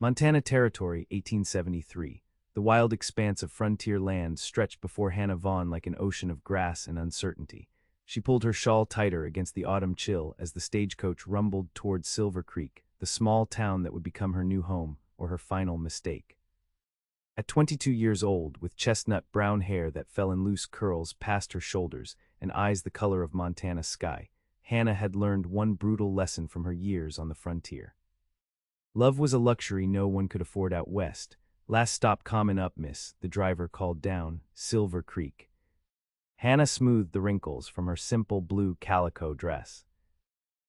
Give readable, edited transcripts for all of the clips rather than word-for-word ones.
Montana Territory, 1873. The wild expanse of frontier land stretched before Hannah Vaughn like an ocean of grass and uncertainty. She pulled her shawl tighter against the autumn chill as the stagecoach rumbled toward Silver Creek, the small town that would become her new home or her final mistake. At 22 years old, with chestnut brown hair that fell in loose curls past her shoulders and eyes the color of Montana sky, Hannah had learned one brutal lesson from her years on the frontier. Love was a luxury no one could afford out west. Last stop coming up, miss, the driver called down, Silver Creek. Hannah smoothed the wrinkles from her simple blue calico dress.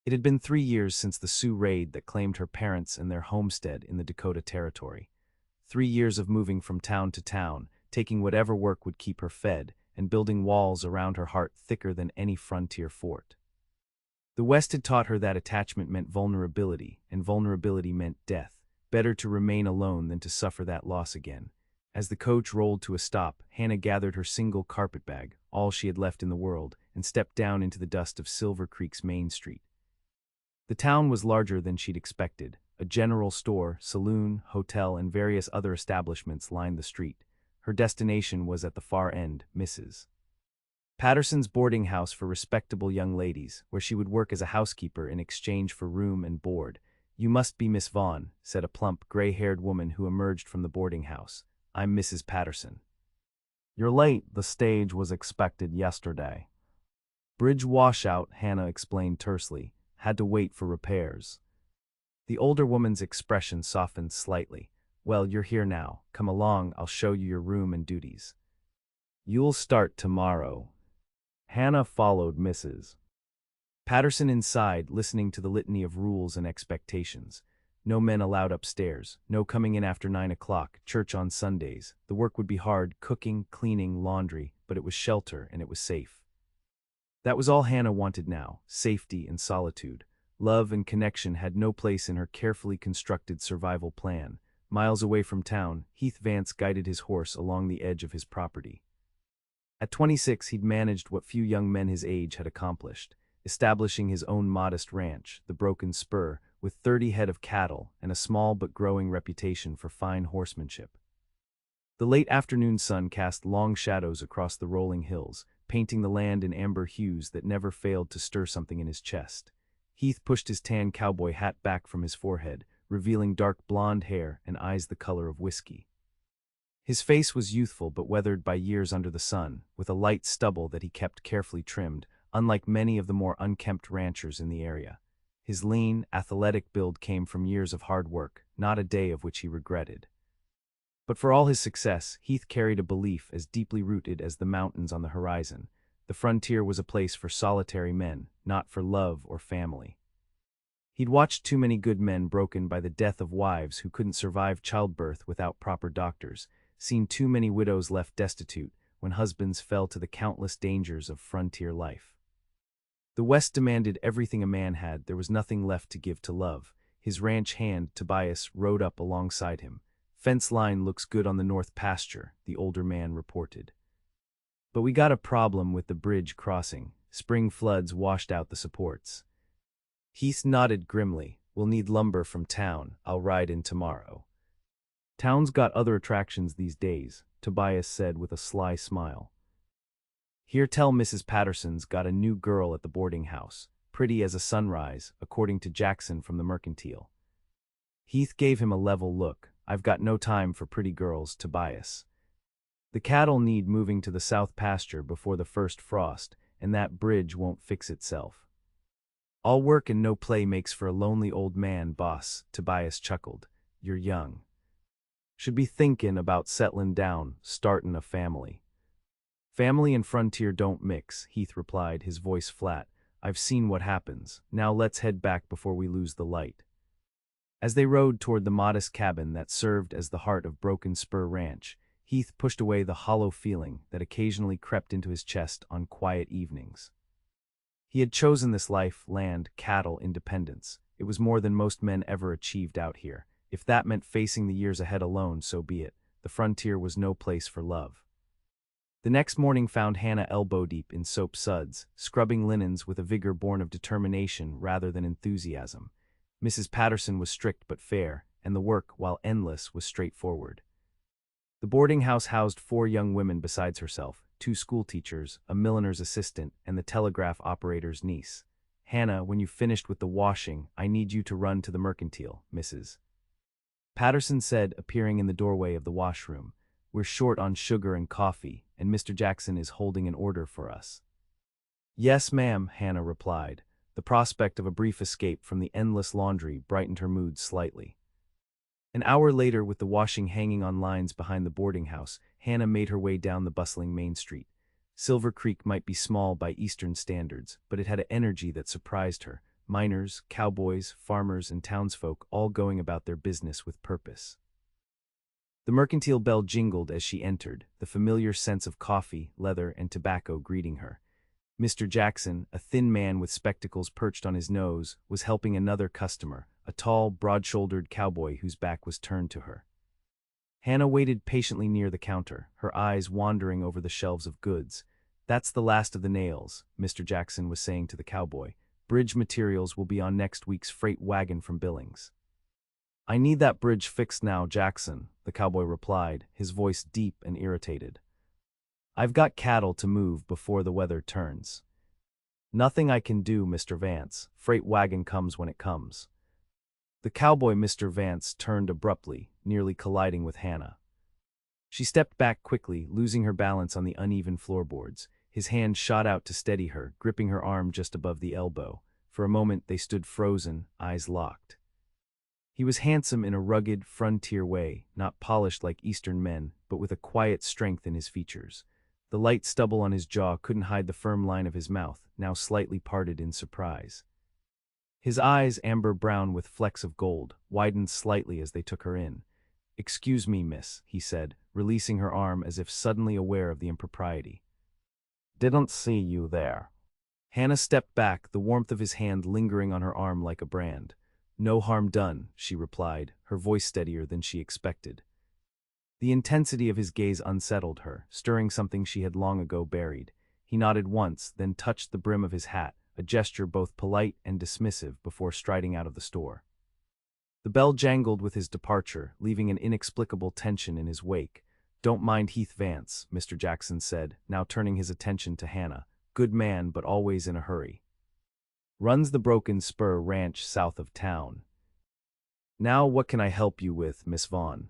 It had been 3 years since the Sioux raid that claimed her parents and their homestead in the Dakota Territory. 3 years of moving from town to town, taking whatever work would keep her fed, and building walls around her heart thicker than any frontier fort. The West had taught her that attachment meant vulnerability, and vulnerability meant death. Better to remain alone than to suffer that loss again. As the coach rolled to a stop, Hannah gathered her single carpetbag, all she had left in the world, and stepped down into the dust of Silver Creek's Main Street. The town was larger than she'd expected. A general store, saloon, hotel, and various other establishments lined the street. Her destination was at the far end, Mrs. Patterson's boarding house for respectable young ladies, where she would work as a housekeeper in exchange for room and board. "You must be Miss Vaughn," said a plump, gray-haired woman who emerged from the boarding house. "I'm Mrs. Patterson." "You're late. The stage was expected yesterday." "Bridge washout," Hannah explained tersely. "Had to wait for repairs." The older woman's expression softened slightly. "Well, you're here now. Come along, I'll show you your room and duties." "You'll start tomorrow." Hannah followed Mrs. Patterson inside, listening to the litany of rules and expectations. No men allowed upstairs, no coming in after 9 o'clock, church on Sundays. The work would be hard, cooking, cleaning, laundry, but it was shelter and it was safe. That was all Hannah wanted now, safety and solitude. Love and connection had no place in her carefully constructed survival plan. Miles away from town, Heath Vance guided his horse along the edge of his property. At 26, he'd managed what few young men his age had accomplished, establishing his own modest ranch, the Broken Spur, with 30 head of cattle and a small but growing reputation for fine horsemanship. The late afternoon sun cast long shadows across the rolling hills, painting the land in amber hues that never failed to stir something in his chest. Heath pushed his tan cowboy hat back from his forehead, revealing dark blonde hair and eyes the color of whiskey. His face was youthful but weathered by years under the sun, with a light stubble that he kept carefully trimmed, unlike many of the more unkempt ranchers in the area. His lean, athletic build came from years of hard work, not a day of which he regretted. But for all his success, Heath carried a belief as deeply rooted as the mountains on the horizon. The frontier was a place for solitary men, not for love or family. He'd watched too many good men broken by the death of wives who couldn't survive childbirth without proper doctors, seen too many widows left destitute when husbands fell to the countless dangers of frontier life. The West demanded everything a man had. There was nothing left to give to love. His ranch hand, Tobias, rode up alongside him. "Fence line looks good on the north pasture," the older man reported. "But we got a problem with the bridge crossing. Spring floods washed out the supports." Heath nodded grimly. "We'll need lumber from town. I'll ride in tomorrow." "Town's got other attractions these days," Tobias said with a sly smile. "Here, tell Mrs. Patterson's got a new girl at the boarding house, pretty as a sunrise, according to Jackson from the Mercantile." Heath gave him a level look. "I've got no time for pretty girls, Tobias. The cattle need moving to the south pasture before the first frost, and that bridge won't fix itself." "All work and no play makes for a lonely old man, boss," Tobias chuckled. "You're young. Should be thinkin' about settlin' down, startin' a family." "Family and frontier don't mix," Heath replied, his voice flat. "I've seen what happens. Now let's head back before we lose the light." As they rode toward the modest cabin that served as the heart of Broken Spur Ranch, Heath pushed away the hollow feeling that occasionally crept into his chest on quiet evenings. He had chosen this life, land, cattle, independence. It was more than most men ever achieved out here. If that meant facing the years ahead alone, so be it. The frontier was no place for love. The next morning found Hannah elbow-deep in soap suds, scrubbing linens with a vigor born of determination rather than enthusiasm. Mrs. Patterson was strict but fair, and the work, while endless, was straightforward. The boarding house housed 4 young women besides herself, 2 schoolteachers, a milliner's assistant, and the telegraph operator's niece. "Hannah, when you've finished with the washing, I need you to run to the mercantile, Mrs. Patterson said, appearing in the doorway of the washroom. "We're short on sugar and coffee, and Mr. Jackson is holding an order for us." "Yes, ma'am," Hannah replied. The prospect of a brief escape from the endless laundry brightened her mood slightly. An hour later, with the washing hanging on lines behind the boarding house, Hannah made her way down the bustling main street. Silver Creek might be small by Eastern standards, but it had an energy that surprised her. Miners, cowboys, farmers, and townsfolk all going about their business with purpose. The mercantile bell jingled as she entered, the familiar sense of coffee, leather, and tobacco greeting her. Mr. Jackson, a thin man with spectacles perched on his nose, was helping another customer, a tall, broad-shouldered cowboy whose back was turned to her. Hannah waited patiently near the counter, her eyes wandering over the shelves of goods. "That's the last of the nails," Mr. Jackson was saying to the cowboy. "Bridge materials will be on next week's freight wagon from Billings." "I need that bridge fixed now, Jackson," the cowboy replied, his voice deep and irritated. "I've got cattle to move before the weather turns." "Nothing I can do, Mr. Vance. Freight wagon comes when it comes." The cowboy, Mr. Vance, turned abruptly, nearly colliding with Hannah. She stepped back quickly, losing her balance on the uneven floorboards. His hand shot out to steady her, gripping her arm just above the elbow. For a moment they stood frozen, eyes locked. He was handsome in a rugged, frontier way, not polished like Eastern men, but with a quiet strength in his features. The light stubble on his jaw couldn't hide the firm line of his mouth, now slightly parted in surprise. His eyes, amber brown with flecks of gold, widened slightly as they took her in. "Excuse me, miss," he said, releasing her arm as if suddenly aware of the impropriety. "Didn't see you there." Hannah stepped back, the warmth of his hand lingering on her arm like a brand. "No harm done," she replied, her voice steadier than she expected. The intensity of his gaze unsettled her, stirring something she had long ago buried. He nodded once, then touched the brim of his hat, a gesture both polite and dismissive, before striding out of the store. The bell jangled with his departure, leaving an inexplicable tension in his wake. "Don't mind Heath Vance," Mr. Jackson said, now turning his attention to Hannah. "Good man, but always in a hurry. Runs the broken Spur ranch south of town. Now what can I help you with, Miss Vaughn?"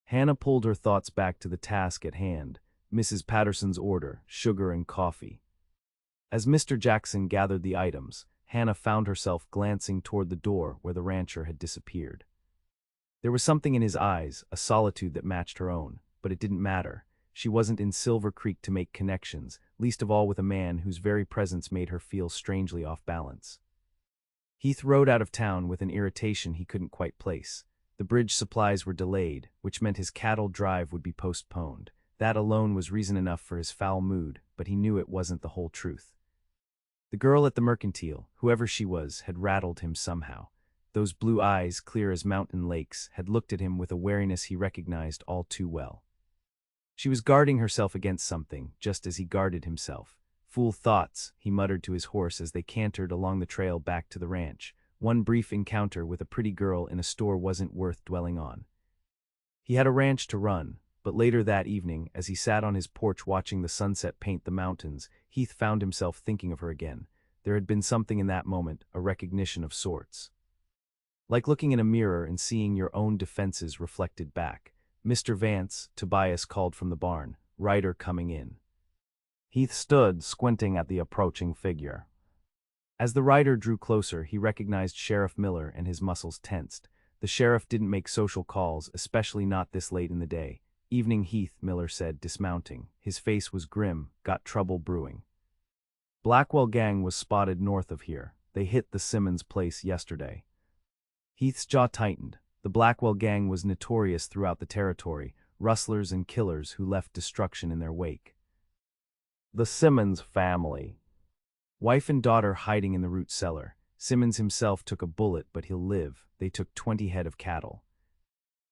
Hannah pulled her thoughts back to the task at hand, Mrs. Patterson's order, sugar and coffee. As Mr. Jackson gathered the items, Hannah found herself glancing toward the door where the rancher had disappeared. There was something in his eyes, a solitude that matched her own, but it didn't matter. She wasn't in Silver Creek to make connections, least of all with a man whose very presence made her feel strangely off balance. Heath rode out of town with an irritation he couldn't quite place. The bridge supplies were delayed, which meant his cattle drive would be postponed. That alone was reason enough for his foul mood, but he knew it wasn't the whole truth. The girl at the mercantile, whoever she was, had rattled him somehow. Those blue eyes, clear as mountain lakes, had looked at him with a wariness he recognized all too well. She was guarding herself against something, just as he guarded himself. "Fool thoughts," he muttered to his horse as they cantered along the trail back to the ranch. One brief encounter with a pretty girl in a store wasn't worth dwelling on. He had a ranch to run, but later that evening, as he sat on his porch watching the sunset paint the mountains, Heath found himself thinking of her again. There had been something in that moment, a recognition of sorts. Like looking in a mirror and seeing your own defenses reflected back. "Mr. Vance," Tobias called from the barn, rider coming in. Heath stood, squinting at the approaching figure. As the rider drew closer, he recognized Sheriff Miller, and his muscles tensed. The sheriff didn't make social calls, especially not this late in the day. "Evening, Heath," Miller said, dismounting. His face was grim. "Got trouble brewing. Blackwell gang was spotted north of here. They hit the Simmons place yesterday." Heath's jaw tightened. The Blackwell gang was notorious throughout the territory, rustlers and killers who left destruction in their wake. "The Simmons family. Wife and daughter hiding in the root cellar. Simmons himself took a bullet, but he'll live. They took 20 head of cattle."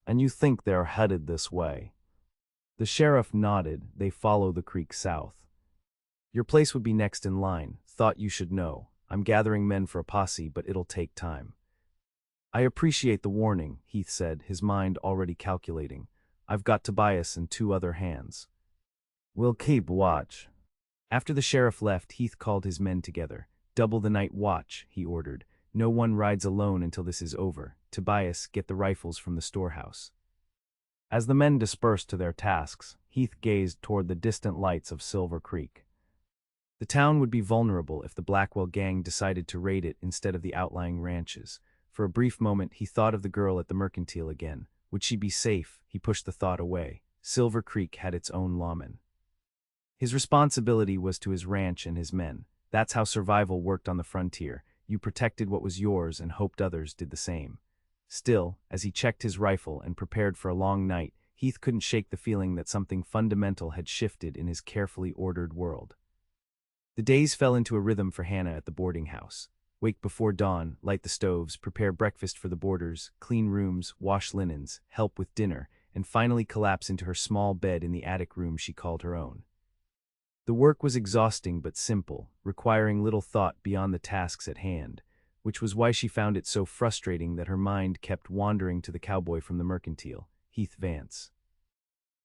"And you think they're headed this way?" The sheriff nodded. "They follow the creek south. Your place would be next in line. Thought you should know. I'm gathering men for a posse, but it'll take time." I appreciate the warning, Heath said, his mind already calculating. I've got Tobias and two other hands. We'll keep watch. After the sheriff left, Heath called his men together. Double the night watch, he ordered. No one rides alone until this is over. Tobias, get the rifles from the storehouse. As the men dispersed to their tasks, Heath gazed toward the distant lights of Silver Creek. The town would be vulnerable if the Blackwell gang decided to raid it instead of the outlying ranches. For a brief moment, he thought of the girl at the mercantile again. Would she be safe? He pushed the thought away. Silver Creek had its own lawmen. His responsibility was to his ranch and his men. That's how survival worked on the frontier. You protected what was yours and hoped others did the same. Still, as he checked his rifle and prepared for a long night, Heath couldn't shake the feeling that something fundamental had shifted in his carefully ordered world. The days fell into a rhythm for Hannah at the boarding house. Wake before dawn, light the stoves, prepare breakfast for the boarders, clean rooms, wash linens, help with dinner, and finally collapse into her small bed in the attic room she called her own. The work was exhausting but simple, requiring little thought beyond the tasks at hand, which was why she found it so frustrating that her mind kept wandering to the cowboy from the mercantile, Heath Vance.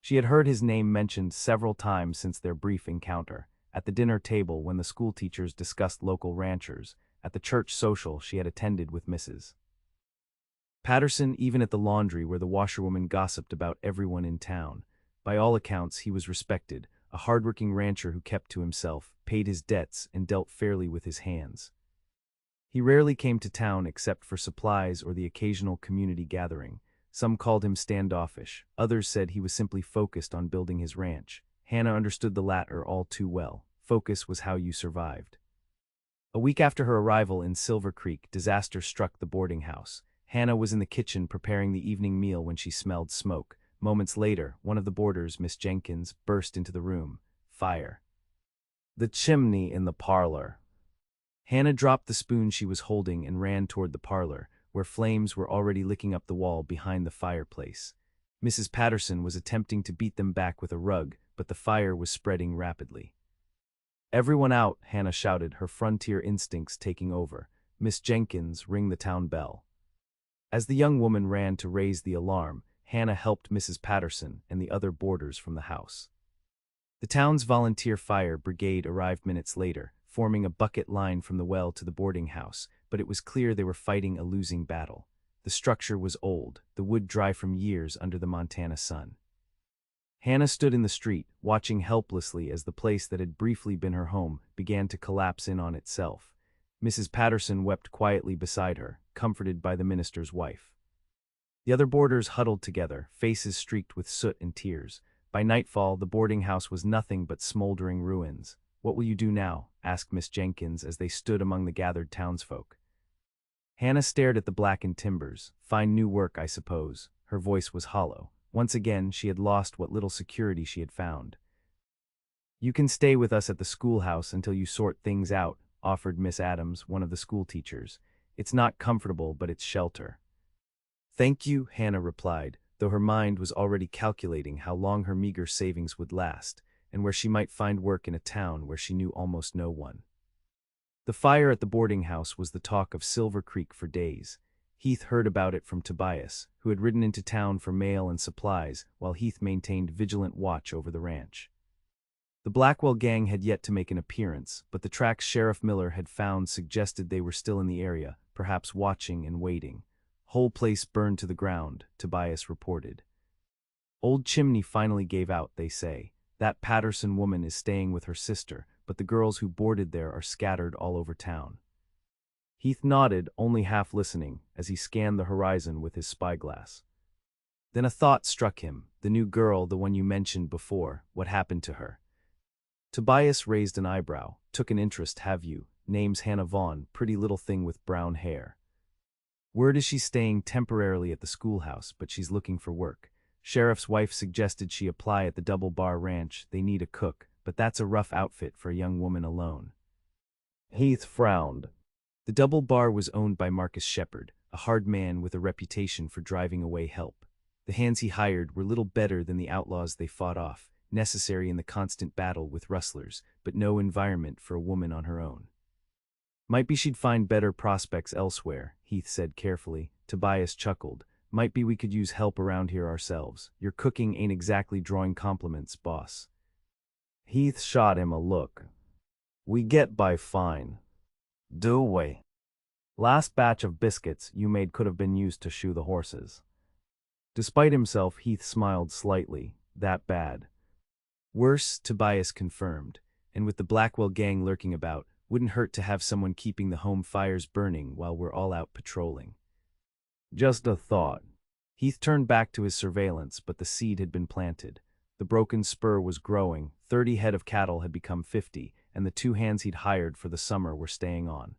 She had heard his name mentioned several times since their brief encounter, at the dinner table when the schoolteachers discussed local ranchers, at the church social she had attended with Mrs. Patterson, even at the laundry where the washerwoman gossiped about everyone in town. By all accounts, he was respected, a hardworking rancher who kept to himself, paid his debts, and dealt fairly with his hands. He rarely came to town except for supplies or the occasional community gathering. Some called him standoffish, others said he was simply focused on building his ranch. Hannah understood the latter all too well. Focus was how you survived. A week after her arrival in Silver Creek, disaster struck the boarding house. Hannah was in the kitchen preparing the evening meal when she smelled smoke. Moments later, one of the boarders, Miss Jenkins, burst into the room. Fire. The chimney in the parlor. Hannah dropped the spoon she was holding and ran toward the parlor, where flames were already licking up the wall behind the fireplace. Mrs. Patterson was attempting to beat them back with a rug, but the fire was spreading rapidly. Everyone out, Hannah shouted, her frontier instincts taking over. Miss Jenkins, ring the town bell. As the young woman ran to raise the alarm, Hannah helped Mrs. Patterson and the other boarders from the house. The town's volunteer fire brigade arrived minutes later, forming a bucket line from the well to the boarding house, but it was clear they were fighting a losing battle. The structure was old, the wood dry from years under the Montana sun. Hannah stood in the street, watching helplessly as the place that had briefly been her home began to collapse in on itself. Mrs. Patterson wept quietly beside her, comforted by the minister's wife. The other boarders huddled together, faces streaked with soot and tears. By nightfall, the boarding house was nothing but smoldering ruins. What will you do now? Asked Miss Jenkins as they stood among the gathered townsfolk. Hannah stared at the blackened timbers. Find new work, I suppose. Her voice was hollow. Once again, she had lost what little security she had found. You can stay with us at the schoolhouse until you sort things out, offered Miss Adams, one of the schoolteachers. It's not comfortable, but it's shelter. Thank you, Hannah replied, though her mind was already calculating how long her meager savings would last, and where she might find work in a town where she knew almost no one. The fire at the boarding house was the talk of Silver Creek for days. Heath heard about it from Tobias, who had ridden into town for mail and supplies, while Heath maintained vigilant watch over the ranch. The Blackwell gang had yet to make an appearance, but the tracks Sheriff Miller had found suggested they were still in the area, perhaps watching and waiting. Whole place burned to the ground, Tobias reported. Old chimney finally gave out, they say. That Patterson woman is staying with her sister, but the girls who boarded there are scattered all over town. Heath nodded, only half listening, as he scanned the horizon with his spyglass. Then a thought struck him. The new girl, the one you mentioned before, what happened to her? Tobias raised an eyebrow. Took an interest, have you? Name's Hannah Vaughn, pretty little thing with brown hair. Word is she's staying temporarily at the schoolhouse, but she's looking for work. Sheriff's wife suggested she apply at the Double Bar Ranch. They need a cook, but that's a rough outfit for a young woman alone. Heath frowned. The Double Bar was owned by Marcus Shepard, a hard man with a reputation for driving away help. The hands he hired were little better than the outlaws they fought off, necessary in the constant battle with rustlers, but no environment for a woman on her own. Might be she'd find better prospects elsewhere, Heath said carefully. Tobias chuckled. Might be we could use help around here ourselves. Your cooking ain't exactly drawing compliments, boss. Heath shot him a look. We get by fine. Do we? Last batch of biscuits you made could have been used to shoe the horses. Despite himself, Heath smiled slightly. That bad. Worse, Tobias confirmed, and with the Blackwell gang lurking about, wouldn't hurt to have someone keeping the home fires burning while we're all out patrolling. Just a thought. Heath turned back to his surveillance, but the seed had been planted. The broken spur was growing, 30 head of cattle had become 50, and the 2 hands he'd hired for the summer were staying on.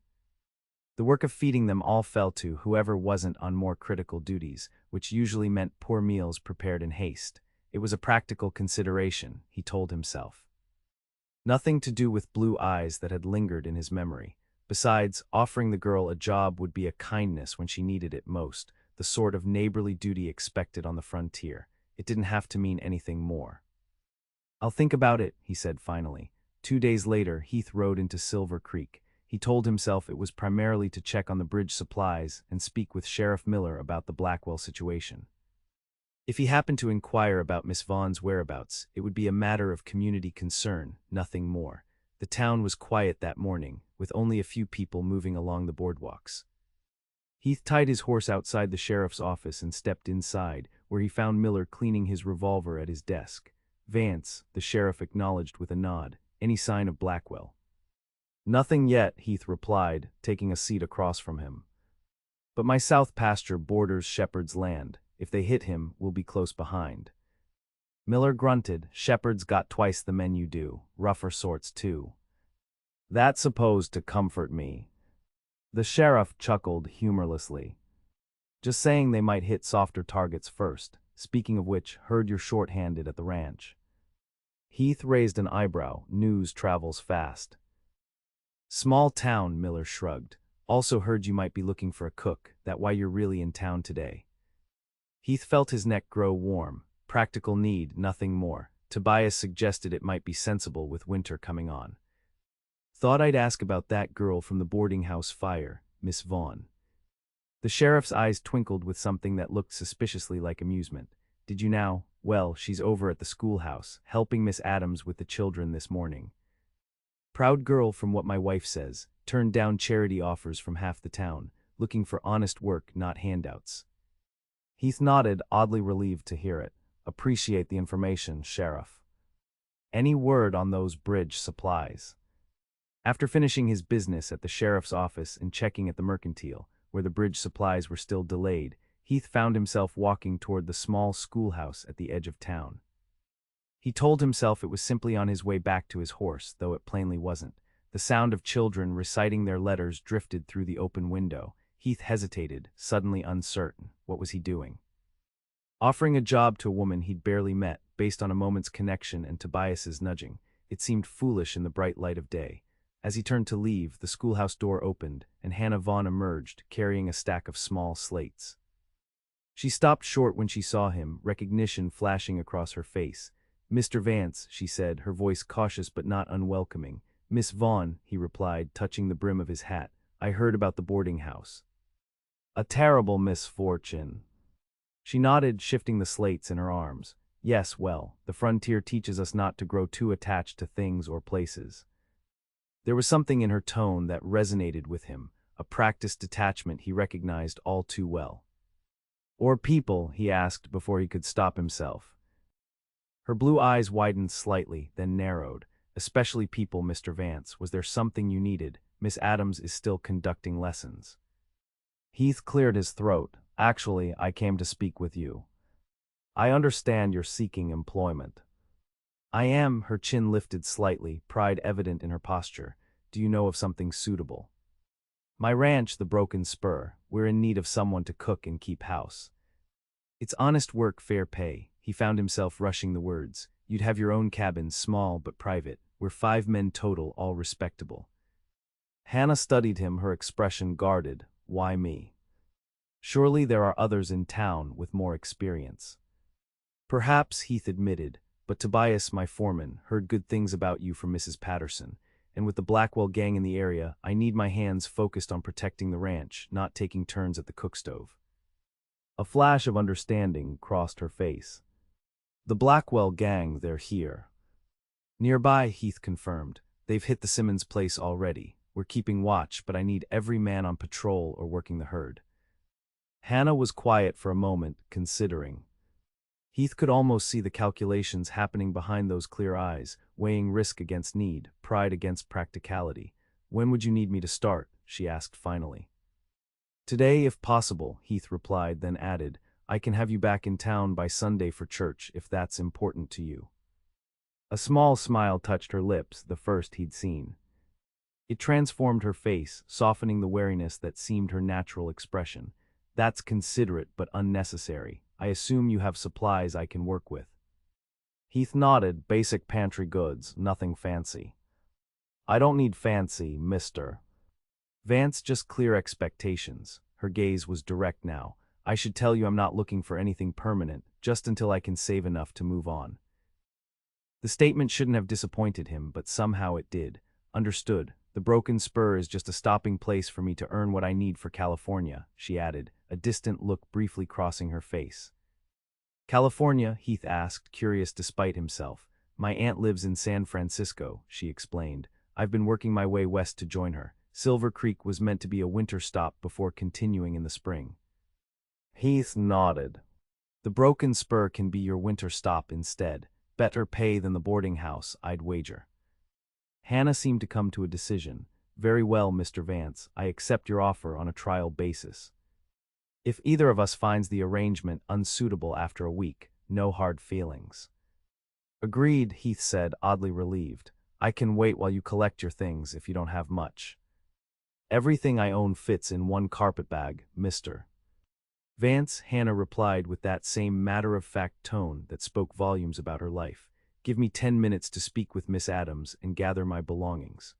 The work of feeding them all fell to whoever wasn't on more critical duties, which usually meant poor meals prepared in haste. It was a practical consideration, he told himself. Nothing to do with blue eyes that had lingered in his memory. Besides, offering the girl a job would be a kindness when she needed it most, the sort of neighborly duty expected on the frontier. It didn't have to mean anything more. I'll think about it, he said finally. 2 days later, Heath rode into Silver Creek. He told himself it was primarily to check on the bridge supplies and speak with Sheriff Miller about the Blackwell situation. If he happened to inquire about Miss Vaughn's whereabouts, it would be a matter of community concern, nothing more. The town was quiet that morning, with only a few people moving along the boardwalks. Heath tied his horse outside the sheriff's office and stepped inside, where he found Miller cleaning his revolver at his desk. Vance, the sheriff acknowledged with a nod. Any sign of Blackwell? Nothing yet, Heath replied, taking a seat across from him. But my south pasture borders Shepard's land. If they hit him, we'll be close behind. Miller grunted. Shepard's got twice the men you do, rougher sorts too. That's supposed to comfort me. The sheriff chuckled humorlessly. Just saying they might hit softer targets first. Speaking of which, heard you're short-handed at the ranch. Heath raised an eyebrow. News travels fast. Small town, Miller shrugged. Also heard you might be looking for a cook. That why you're really in town today. Heath felt his neck grow warm. Practical need, nothing more. Tobias suggested it might be sensible with winter coming on. Thought I'd ask about that girl from the boarding house fire, Miss Vaughn. The sheriff's eyes twinkled with something that looked suspiciously like amusement. Did you now? Well, she's over at the schoolhouse, helping Miss Adams with the children this morning. Proud girl from what my wife says, turned down charity offers from half the town, looking for honest work, not handouts. Heath nodded, oddly relieved to hear it. Appreciate the information, Sheriff. Any word on those bridge supplies? After finishing his business at the sheriff's office and checking at the mercantile, where the bridge supplies were still delayed, Heath found himself walking toward the small schoolhouse at the edge of town. He told himself it was simply on his way back to his horse, though it plainly wasn't. The sound of children reciting their letters drifted through the open window. Heath hesitated, suddenly uncertain. What was he doing? Offering a job to a woman he'd barely met, based on a moment's connection and Tobias's nudging. It seemed foolish in the bright light of day. As he turned to leave, the schoolhouse door opened, and Hannah Vaughn emerged, carrying a stack of small slates. She stopped short when she saw him, recognition flashing across her face. Mr. Vance, she said, her voice cautious but not unwelcoming. Miss Vaughn, he replied, touching the brim of his hat. I heard about the boarding house. A terrible misfortune. She nodded, shifting the slates in her arms. Yes, well, the frontier teaches us not to grow too attached to things or places. There was something in her tone that resonated with him, a practiced detachment he recognized all too well. Or people, he asked before he could stop himself. Her blue eyes widened slightly, then narrowed. Especially people, Mr. Vance. Was there something you needed? Miss Adams is still conducting lessons. Heath cleared his throat. Actually, I came to speak with you. I understand you're seeking employment. I am, her chin lifted slightly, pride evident in her posture. Do you know of something suitable? My ranch, the Broken Spur. We're in need of someone to cook and keep house. It's honest work, fair pay. He found himself rushing the words. You'd have your own cabin, small but private. We're 5 men total, all respectable. Hannah studied him, her expression guarded. Why me? Surely there are others in town with more experience. Perhaps, Heath admitted, but Tobias, my foreman, heard good things about you from Mrs. Patterson, and with the Blackwell gang in the area, I need my hands focused on protecting the ranch, not taking turns at the cook stove. A flash of understanding crossed her face. The Blackwell gang, they're here. Nearby, Heath confirmed. They've hit the Simmons place already. We're keeping watch, but I need every man on patrol or working the herd. Hannah was quiet for a moment, considering. Heath could almost see the calculations happening behind those clear eyes, weighing risk against need, pride against practicality. When would you need me to start? She asked finally. Today, if possible, Heath replied, then added, I can have you back in town by Sunday for church if that's important to you. A small smile touched her lips, the first he'd seen. It transformed her face, softening the wariness that seemed her natural expression. That's considerate but unnecessary. I assume you have supplies I can work with. Heath nodded, basic pantry goods, nothing fancy. I don't need fancy, mister. Vance, just clear expectations. Her gaze was direct now. I should tell you I'm not looking for anything permanent, just until I can save enough to move on. The statement shouldn't have disappointed him, but somehow it did. Understood. The Broken Spur is just a stopping place for me to earn what I need for California, she added, a distant look briefly crossing her face. California? Heath asked, curious despite himself. My aunt lives in San Francisco, she explained. I've been working my way west to join her. Silver Creek was meant to be a winter stop before continuing in the spring. Heath nodded. The Broken Spur can be your winter stop instead. Better pay than the boarding house, I'd wager. Hannah seemed to come to a decision. Very well, Mr. Vance, I accept your offer on a trial basis. If either of us finds the arrangement unsuitable after a week, no hard feelings. Agreed, Heath said, oddly relieved. I can wait while you collect your things if you don't have much. Everything I own fits in one carpetbag, mister. Vance, Hannah replied with that same matter-of-fact tone that spoke volumes about her life. Give me 10 minutes to speak with Miss Adams and gather my belongings.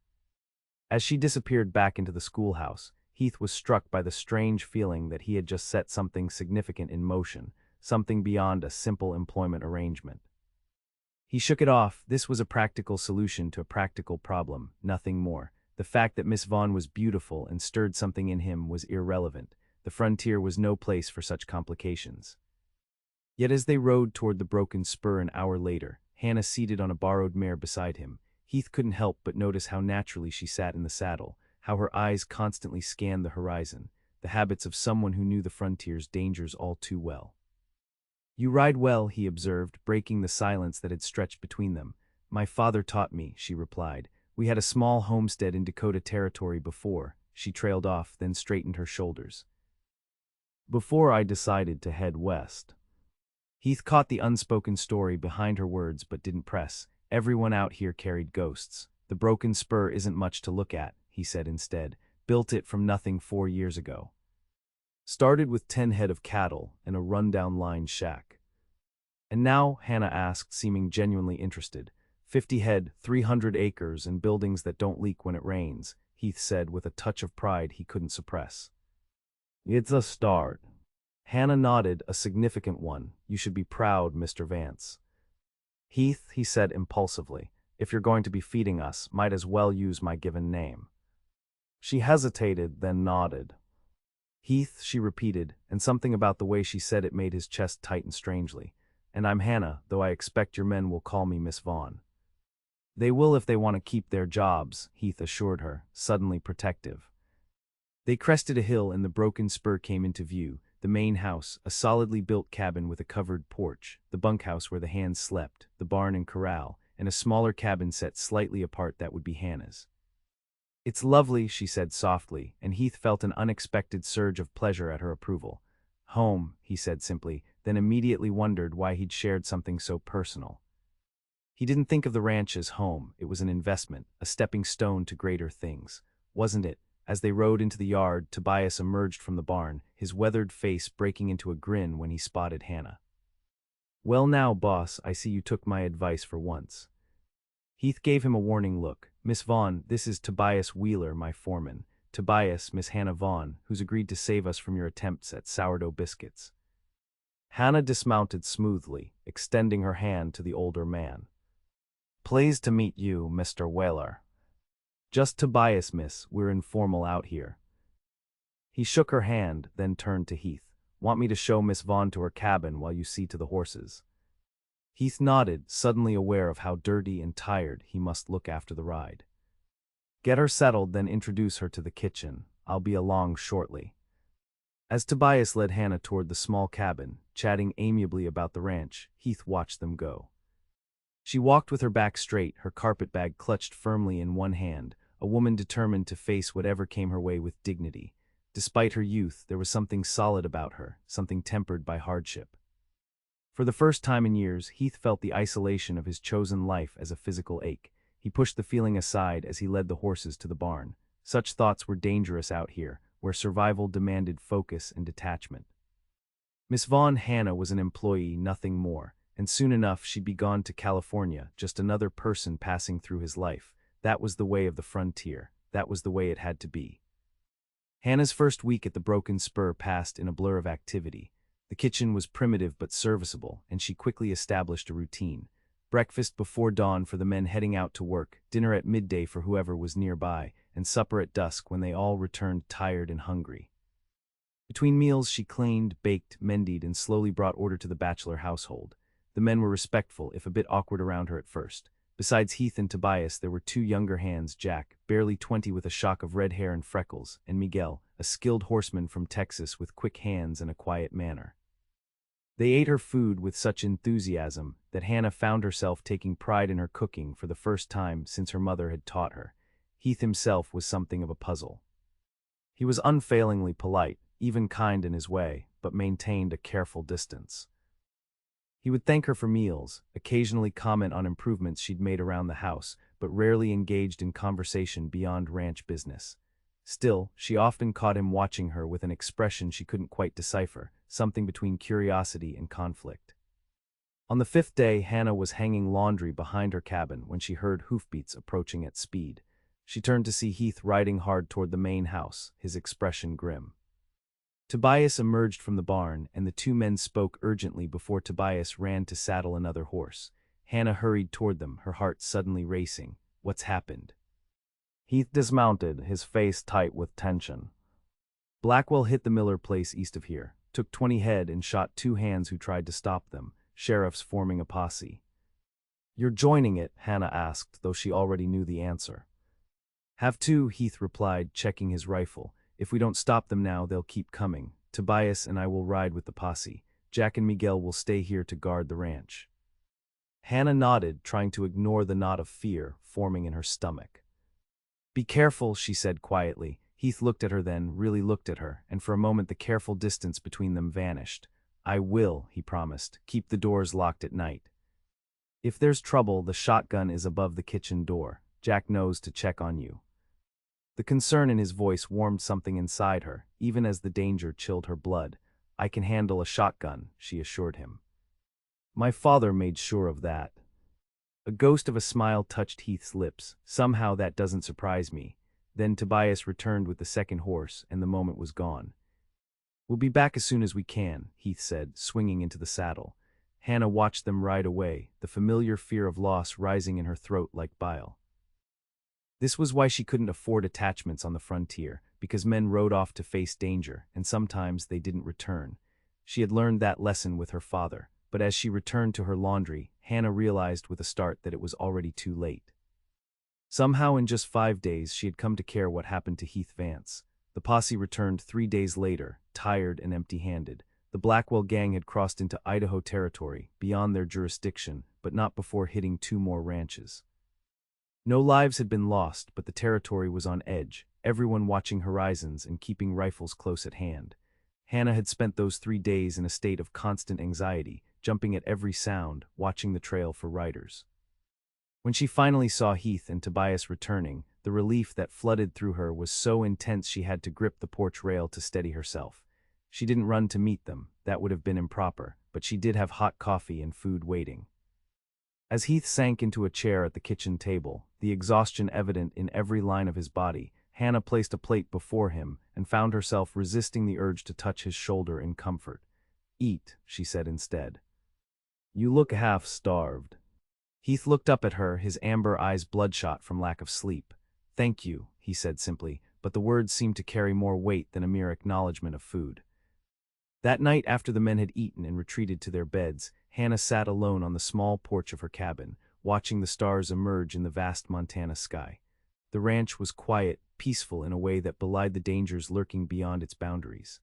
As she disappeared back into the schoolhouse, Heath was struck by the strange feeling that he had just set something significant in motion, something beyond a simple employment arrangement. He shook it off. This was a practical solution to a practical problem, nothing more. The fact that Miss Vaughn was beautiful and stirred something in him was irrelevant. The frontier was no place for such complications. Yet as they rode toward the Broken Spur an hour later, Hannah seated on a borrowed mare beside him, Heath couldn't help but notice how naturally she sat in the saddle, how her eyes constantly scanned the horizon, the habits of someone who knew the frontier's dangers all too well. You ride well, he observed, breaking the silence that had stretched between them. My father taught me, she replied. We had a small homestead in Dakota Territory before. She trailed off, then straightened her shoulders. Before I decided to head west. Heath caught the unspoken story behind her words but didn't press. Everyone out here carried ghosts. The Broken Spur isn't much to look at, he said instead. Built it from nothing 4 years ago. Started with 10 head of cattle and a rundown line shack. And now, Hannah asked, seeming genuinely interested. 50 head, 300 acres, and buildings that don't leak when it rains, Heath said with a touch of pride he couldn't suppress. It's a start. Hannah nodded, a significant one. You should be proud, Mr. Vance. Heath, he said impulsively, if you're going to be feeding us, might as well use my given name. She hesitated, then nodded. Heath, she repeated, and something about the way she said it made his chest tighten strangely. And I'm Hannah, though I expect your men will call me Miss Vaughn. They will if they want to keep their jobs, Heath assured her, suddenly protective. They crested a hill and the Broken Spur came into view. The main house, a solidly built cabin with a covered porch, the bunkhouse where the hands slept, the barn and corral, and a smaller cabin set slightly apart that would be Hannah's. It's lovely, she said softly, and Heath felt an unexpected surge of pleasure at her approval. Home, he said simply, then immediately wondered why he'd shared something so personal. He didn't think of the ranch as home. It was an investment, a stepping stone to greater things. Wasn't it? As they rode into the yard, Tobias emerged from the barn, his weathered face breaking into a grin when he spotted Hannah. Well now, boss, I see you took my advice for once. Heath gave him a warning look. Miss Vaughn, this is Tobias Wheeler, my foreman. Tobias, Miss Hannah Vaughn, who's agreed to save us from your attempts at sourdough biscuits. Hannah dismounted smoothly, extending her hand to the older man. Pleased to meet you, Mr. Wheeler. Just Tobias, miss, we're informal out here. He shook her hand, then turned to Heath. Want me to show Miss Vaughn to her cabin while you see to the horses?" Heath nodded, suddenly aware of how dirty and tired he must look after the ride. "Get her settled, then introduce her to the kitchen. I'll be along shortly." As Tobias led Hannah toward the small cabin, chatting amiably about the ranch, Heath watched them go. She walked with her back straight, her carpet bag clutched firmly in one hand, a woman determined to face whatever came her way with dignity. Despite her youth, there was something solid about her, something tempered by hardship. For the first time in years, Heath felt the isolation of his chosen life as a physical ache. He pushed the feeling aside as he led the horses to the barn. Such thoughts were dangerous out here, where survival demanded focus and detachment. Miss Vaughn Hannah was an employee, nothing more, and soon enough she'd be gone to California, just another person passing through his life. That was the way of the frontier. That was the way it had to be. Hannah's first week at the broken Spur passed in a blur of activity. The kitchen was primitive but serviceable, and she quickly established a routine. Breakfast before dawn for the men heading out to work, dinner at midday for whoever was nearby, and supper at dusk when they all returned tired and hungry. Between meals she cleaned, baked, mended, and slowly brought order to the bachelor household. The men were respectful, if a bit awkward around her at first. Besides Heath and Tobias, there were two younger hands, Jack, barely 20 with a shock of red hair and freckles, and Miguel, a skilled horseman from Texas with quick hands and a quiet manner. They ate her food with such enthusiasm that Hannah found herself taking pride in her cooking for the first time since her mother had taught her. Heath himself was something of a puzzle. He was unfailingly polite, even kind in his way, but maintained a careful distance. He would thank her for meals, occasionally comment on improvements she'd made around the house, but rarely engaged in conversation beyond ranch business. Still, she often caught him watching her with an expression she couldn't quite decipher, something between curiosity and conflict. On the fifth day, Hannah was hanging laundry behind her cabin when she heard hoofbeats approaching at speed. She turned to see Heath riding hard toward the main house, his expression grim. Tobias emerged from the barn, and the two men spoke urgently before Tobias ran to saddle another horse. Hannah hurried toward them, her heart suddenly racing. What's happened? Heath dismounted, his face tight with tension. Blackwell hit the Miller place east of here, took 20 head and shot 2 hands who tried to stop them, sheriffs forming a posse. "You're joining it?" Hannah asked, though she already knew the answer. "Have to," Heath replied, checking his rifle. "If we don't stop them now, they'll keep coming. Tobias and I will ride with the posse. Jack and Miguel will stay here to guard the ranch." Hannah nodded, trying to ignore the knot of fear forming in her stomach. "Be careful," she said quietly. Heath looked at her then, really looked at her, and for a moment the careful distance between them vanished. "I will," he promised. "Keep the doors locked at night. If there's trouble, the shotgun is above the kitchen door. Jack knows to check on you." The concern in his voice warmed something inside her, even as the danger chilled her blood. "I can handle a shotgun," she assured him. "My father made sure of that." A ghost of a smile touched Heath's lips. "Somehow that doesn't surprise me." Then Tobias returned with the second horse, and the moment was gone. "We'll be back as soon as we can," Heath said, swinging into the saddle. Hannah watched them ride away, the familiar fear of loss rising in her throat like bile. This was why she couldn't afford attachments on the frontier, because men rode off to face danger, and sometimes they didn't return. She had learned that lesson with her father, but as she returned to her laundry, Hannah realized with a start that it was already too late. Somehow in just 5 days she had come to care what happened to Heath Vance. The posse returned 3 days later, tired and empty-handed. The Blackwell gang had crossed into Idaho territory, beyond their jurisdiction, but not before hitting 2 more ranches. No lives had been lost, but the territory was on edge, everyone watching horizons and keeping rifles close at hand. Hannah had spent those 3 days in a state of constant anxiety, jumping at every sound, watching the trail for riders. When she finally saw Heath and Tobias returning, the relief that flooded through her was so intense she had to grip the porch rail to steady herself. She didn't run to meet them, that would have been improper, but she did have hot coffee and food waiting. As Heath sank into a chair at the kitchen table, the exhaustion evident in every line of his body, Hannah placed a plate before him and found herself resisting the urge to touch his shoulder in comfort. "Eat," she said instead. "You look half-starved." Heath looked up at her, his amber eyes bloodshot from lack of sleep. "Thank you," he said simply, but the words seemed to carry more weight than a mere acknowledgement of food. That night, after the men had eaten and retreated to their beds, Hannah sat alone on the small porch of her cabin, watching the stars emerge in the vast Montana sky. The ranch was quiet, peaceful in a way that belied the dangers lurking beyond its boundaries.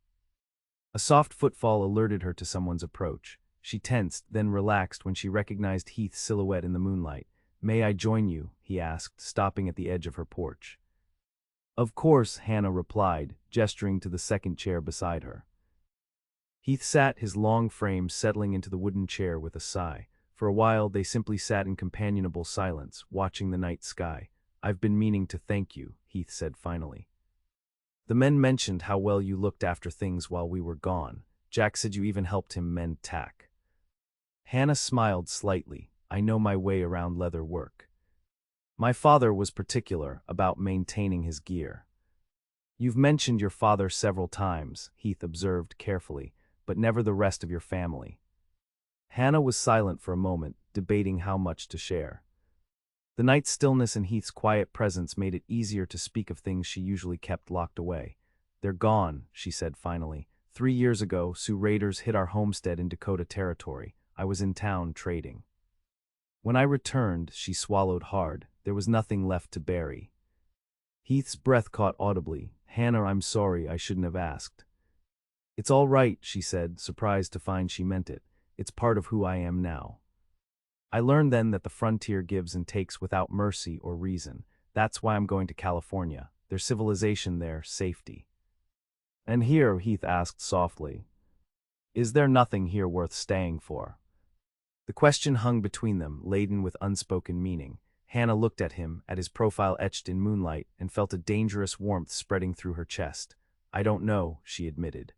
A soft footfall alerted her to someone's approach. She tensed, then relaxed when she recognized Heath's silhouette in the moonlight. "May I join you?" he asked, stopping at the edge of her porch. "Of course," Hannah replied, gesturing to the second chair beside her. Heath sat, his long frame settling into the wooden chair with a sigh. For a while they simply sat in companionable silence, watching the night sky. "I've been meaning to thank you," Heath said finally. "The men mentioned how well you looked after things while we were gone. Jack said you even helped him mend tack." Hannah smiled slightly. "I know my way around leather work. My father was particular about maintaining his gear." "You've mentioned your father several times," Heath observed carefully, "but never the rest of your family." Hannah was silent for a moment, debating how much to share. The night's stillness and Heath's quiet presence made it easier to speak of things she usually kept locked away. "They're gone," she said finally. 3 years ago, Sioux raiders hit our homestead in Dakota Territory. I was in town trading. When I returned," she swallowed hard, "there was nothing left to bury." Heath's breath caught audibly. "Hannah, I'm sorry, I shouldn't have asked." "It's all right," she said, surprised to find she meant it. "It's part of who I am now. I learned then that the frontier gives and takes without mercy or reason. That's why I'm going to California. There's civilization there, safety." "And here," Heath asked softly, "is there nothing here worth staying for?" The question hung between them, laden with unspoken meaning. Hannah looked at him, at his profile etched in moonlight, and felt a dangerous warmth spreading through her chest. "I don't know," she admitted.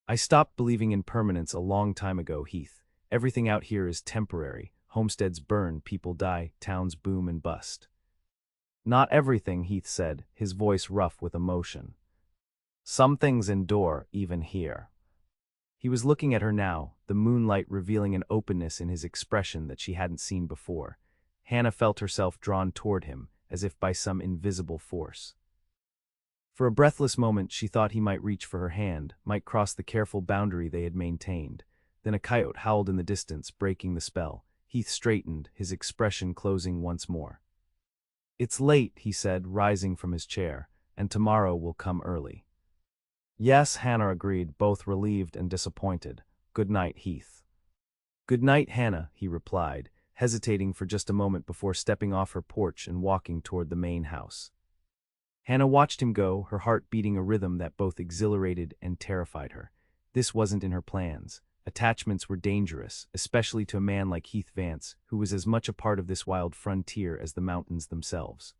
"I stopped believing in permanence a long time ago, Heath. Everything out here is temporary. Homesteads burn, people die, towns boom and bust." "Not everything," Heath said, his voice rough with emotion. "Some things endure, even here." He was looking at her now, the moonlight revealing an openness in his expression that she hadn't seen before. Hannah felt herself drawn toward him, as if by some invisible force. For a breathless moment she thought he might reach for her hand, might cross the careful boundary they had maintained. Then a coyote howled in the distance, breaking the spell. Heath straightened, his expression closing once more. "It's late," he said, rising from his chair, "and tomorrow will come early." "Yes," Hannah agreed, both relieved and disappointed. "Good night, Heath." "Good night, Hannah," he replied, hesitating for just a moment before stepping off her porch and walking toward the main house. Hannah watched him go, her heart beating a rhythm that both exhilarated and terrified her. This wasn't in her plans. Attachments were dangerous, especially to a man like Heath Vance, who was as much a part of this wild frontier as the mountains themselves.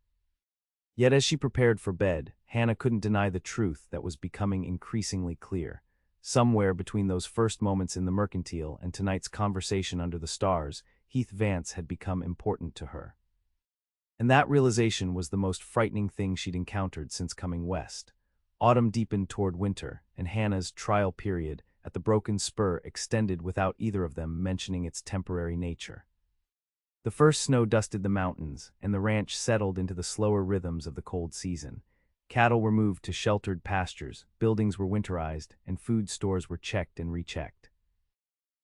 Yet as she prepared for bed, Hannah couldn't deny the truth that was becoming increasingly clear. Somewhere between those first moments in the mercantile and tonight's conversation under the stars, Heath Vance had become important to her. And that realization was the most frightening thing she'd encountered since coming west. Autumn deepened toward winter, and Hannah's trial period at the broken Spur extended without either of them mentioning its temporary nature. The first snow dusted the mountains, and the ranch settled into the slower rhythms of the cold season. Cattle were moved to sheltered pastures, buildings were winterized, and food stores were checked and rechecked.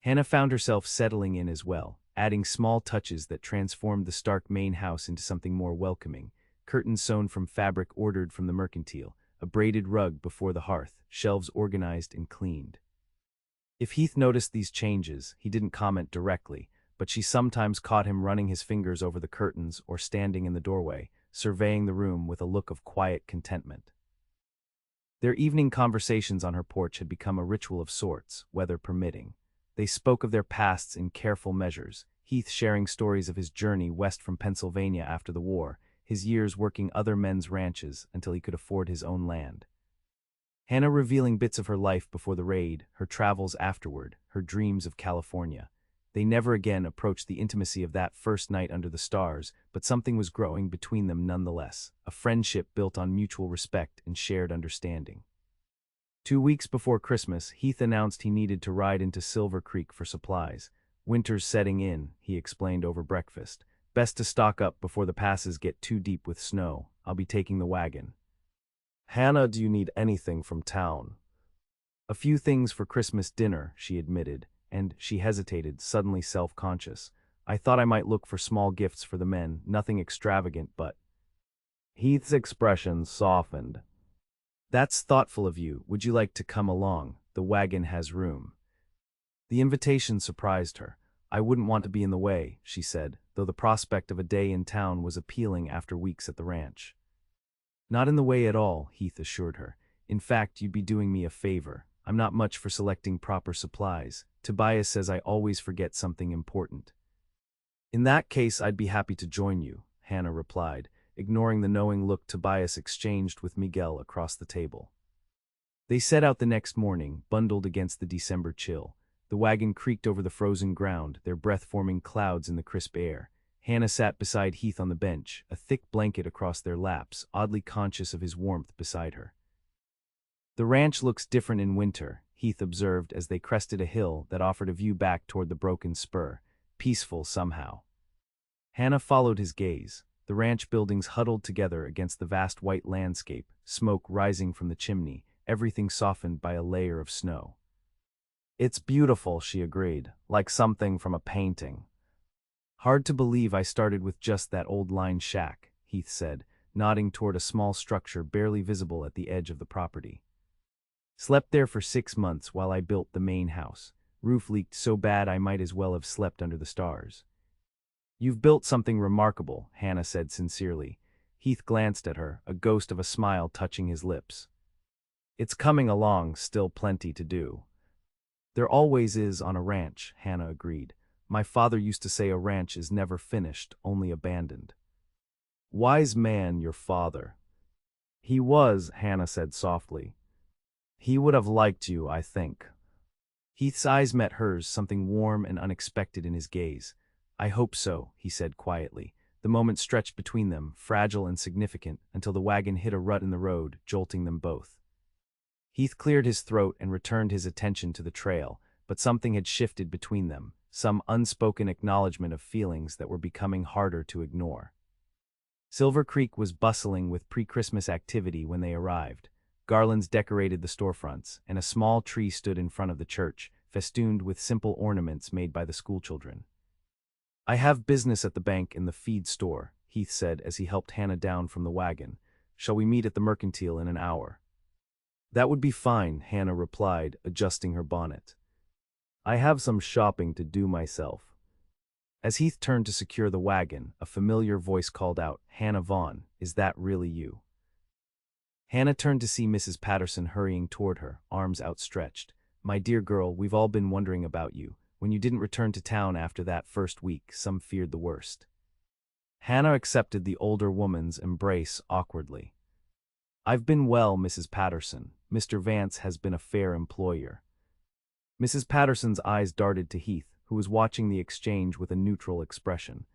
Hannah found herself settling in as well, adding small touches that transformed the stark main house into something more welcoming. Curtains sewn from fabric ordered from the mercantile, a braided rug before the hearth, shelves organized and cleaned. If Heath noticed these changes, he didn't comment directly, but she sometimes caught him running his fingers over the curtains or standing in the doorway, surveying the room with a look of quiet contentment. Their evening conversations on her porch had become a ritual of sorts, weather permitting. They spoke of their pasts in careful measures, Heath sharing stories of his journey west from Pennsylvania after the war, his years working other men's ranches until he could afford his own land. Hannah revealing bits of her life before the raid, her travels afterward, her dreams of California. They never again approached the intimacy of that first night under the stars, but something was growing between them nonetheless, a friendship built on mutual respect and shared understanding. 2 weeks before Christmas, Heath announced he needed to ride into Silver Creek for supplies. "Winter's setting in," he explained over breakfast. "Best to stock up before the passes get too deep with snow. I'll be taking the wagon." "Hannah, do you need anything from town?" A few things for Christmas dinner, she admitted, and she hesitated, suddenly self-conscious. I thought I might look for small gifts for the men, nothing extravagant, but… Heath's expression softened. That's thoughtful of you. Would you like to come along? The wagon has room. The invitation surprised her. I wouldn't want to be in the way, she said, though the prospect of a day in town was appealing after weeks at the ranch. Not in the way at all, Heath assured her. In fact, you'd be doing me a favor. I'm not much for selecting proper supplies. Tobias says I always forget something important. In that case, I'd be happy to join you, Hannah replied, ignoring the knowing look Tobias exchanged with Miguel across the table. They set out the next morning, bundled against the December chill. The wagon creaked over the frozen ground, their breath forming clouds in the crisp air. Hannah sat beside Heath on the bench, a thick blanket across their laps, oddly conscious of his warmth beside her. The ranch looks different in winter, Heath observed as they crested a hill that offered a view back toward the broken spur. Peaceful somehow. Hannah followed his gaze. The ranch buildings huddled together against the vast white landscape, smoke rising from the chimney, everything softened by a layer of snow. It's beautiful, she agreed, like something from a painting. Hard to believe I started with just that old line shack, Heath said, nodding toward a small structure barely visible at the edge of the property. Slept there for 6 months while I built the main house. Roof leaked so bad I might as well have slept under the stars. You've built something remarkable, Hannah said sincerely. Heath glanced at her, a ghost of a smile touching his lips. It's coming along, still plenty to do. There always is on a ranch, Hannah agreed. My father used to say a ranch is never finished, only abandoned. Wise man, your father. He was, Hannah said softly. He would have liked you, I think. Heath's eyes met hers, something warm and unexpected in his gaze. I hope so, he said quietly. The moment stretched between them, fragile and significant, until the wagon hit a rut in the road, jolting them both. Heath cleared his throat and returned his attention to the trail, but something had shifted between them, some unspoken acknowledgement of feelings that were becoming harder to ignore. Silver Creek was bustling with pre-Christmas activity when they arrived. Garlands decorated the storefronts, and a small tree stood in front of the church, festooned with simple ornaments made by the schoolchildren. I have business at the bank in the feed store, Heath said as he helped Hannah down from the wagon. Shall we meet at the mercantile in an hour? That would be fine, Hannah replied, adjusting her bonnet. I have some shopping to do myself. As Heath turned to secure the wagon, a familiar voice called out, Hannah Vaughn, is that really you? Hannah turned to see Mrs. Patterson hurrying toward her, arms outstretched. My dear girl, we've all been wondering about you. When you didn't return to town after that first week, some feared the worst. Hannah accepted the older woman's embrace awkwardly. I've been well, Mrs. Patterson. Mr. Vance has been a fair employer. Mrs. Patterson's eyes darted to Heath, who was watching the exchange with a neutral expression.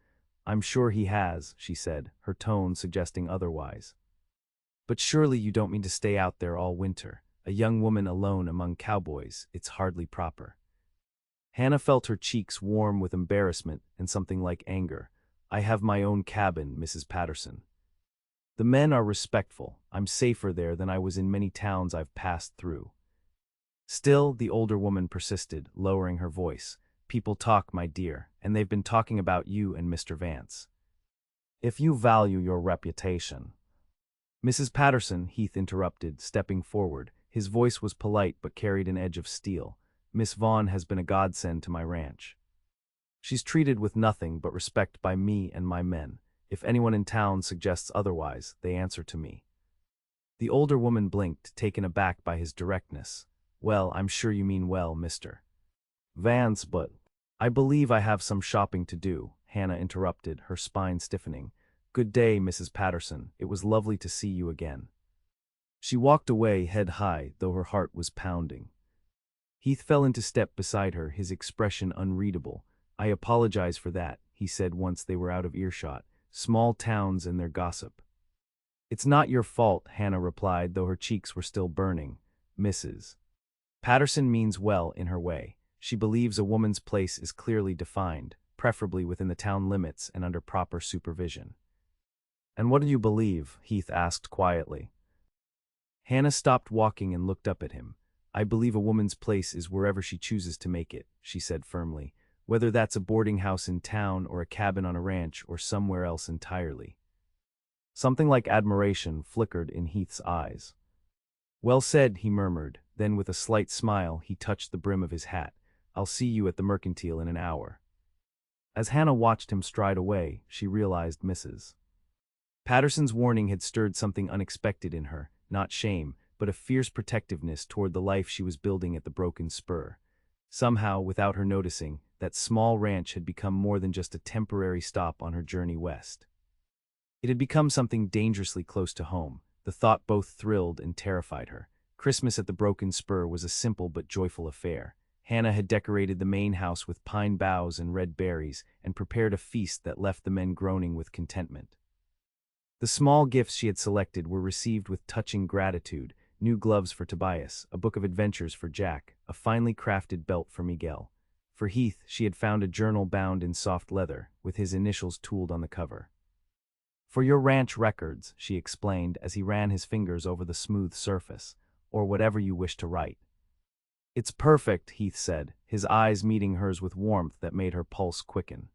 I'm sure he has, she said, her tone suggesting otherwise. But surely you don't mean to stay out there all winter, a young woman alone among cowboys. It's hardly proper. Hannah felt her cheeks warm with embarrassment and something like anger. I have my own cabin, Mrs. Patterson. The men are respectful. I'm safer there than I was in many towns I've passed through. Still, the older woman persisted, lowering her voice. People talk, my dear, and they've been talking about you and Mr. Vance. If you value your reputation… Mrs. Patterson, Heath interrupted, stepping forward. His voice was polite but carried an edge of steel. Miss Vaughn has been a godsend to my ranch. She's treated with nothing but respect by me and my men. If anyone in town suggests otherwise, they answer to me. The older woman blinked, taken aback by his directness. Well, I'm sure you mean well, Mr. Vance, but… I believe I have some shopping to do, Hannah interrupted, her spine stiffening. Good day, Mrs. Patterson. It was lovely to see you again. She walked away, head high, though her heart was pounding. Heath fell into step beside her, his expression unreadable. I apologize for that, he said once they were out of earshot. Small towns and their gossip. It's not your fault, Hannah replied, though her cheeks were still burning. Mrs. Patterson means well in her way. She believes a woman's place is clearly defined, preferably within the town limits and under proper supervision. And what do you believe? Heath asked quietly. Hannah stopped walking and looked up at him. I believe a woman's place is wherever she chooses to make it, she said firmly, whether that's a boarding house in town or a cabin on a ranch or somewhere else entirely. Something like admiration flickered in Heath's eyes. Well said, he murmured, then with a slight smile he touched the brim of his hat. I'll see you at the Mercantile in an hour. As Hannah watched him stride away, she realized Mrs. Patterson's warning had stirred something unexpected in her, not shame, but a fierce protectiveness toward the life she was building at the broken Spur. Somehow, without her noticing, that small ranch had become more than just a temporary stop on her journey west. It had become something dangerously close to home. The thought both thrilled and terrified her. Christmas at the broken Spur was a simple but joyful affair. Hannah had decorated the main house with pine boughs and red berries and prepared a feast that left the men groaning with contentment. The small gifts she had selected were received with touching gratitude: new gloves for Tobias, a book of adventures for Jack, a finely crafted belt for Miguel. For Heath, she had found a journal bound in soft leather, with his initials tooled on the cover. For your ranch records, she explained as he ran his fingers over the smooth surface, or whatever you wish to write. It's perfect, Heath said, his eyes meeting hers with warmth that made her pulse quicken.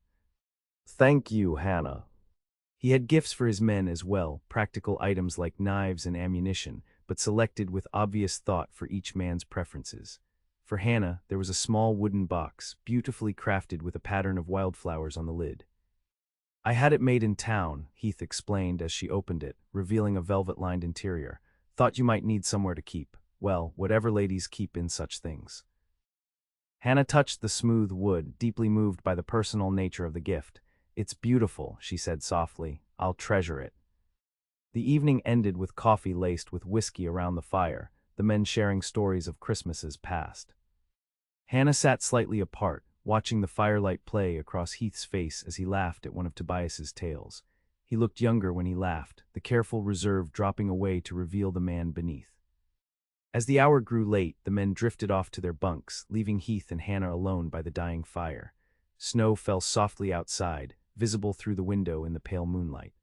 Thank you, Hannah. He had gifts for his men as well, practical items like knives and ammunition, but selected with obvious thought for each man's preferences. For Hannah, there was a small wooden box, beautifully crafted with a pattern of wildflowers on the lid. I had it made in town, Heath explained as she opened it, revealing a velvet-lined interior. Thought you might need somewhere to keep. Well, whatever ladies keep in such things. Hannah touched the smooth wood, deeply moved by the personal nature of the gift. It's beautiful, she said softly. I'll treasure it. The evening ended with coffee laced with whiskey around the fire, the men sharing stories of Christmases past. Hannah sat slightly apart, watching the firelight play across Heath's face as he laughed at one of Tobias's tales. He looked younger when he laughed, the careful reserve dropping away to reveal the man beneath. As the hour grew late, the men drifted off to their bunks, leaving Heath and Hannah alone by the dying fire. Snow fell softly outside, visible through the window in the pale moonlight.